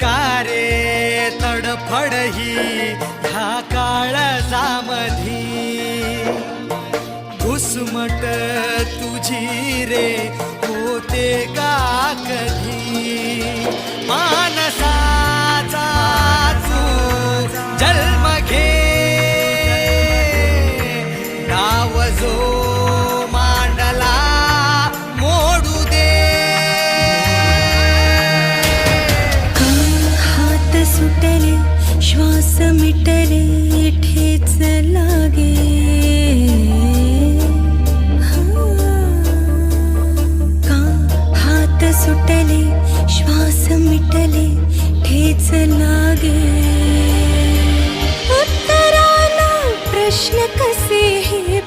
कारे तडफड ही ह्या काळजामधी घुसमट तुझी रे होते का कधी मानसाचा तू जन्म घे डाव जो मांडला मोडू दे हात सुटले श्वास मिटले ठेच लागे हात सुटले श्वास मिटले ठेच लागे उत्तराला प्रश्न कसे हे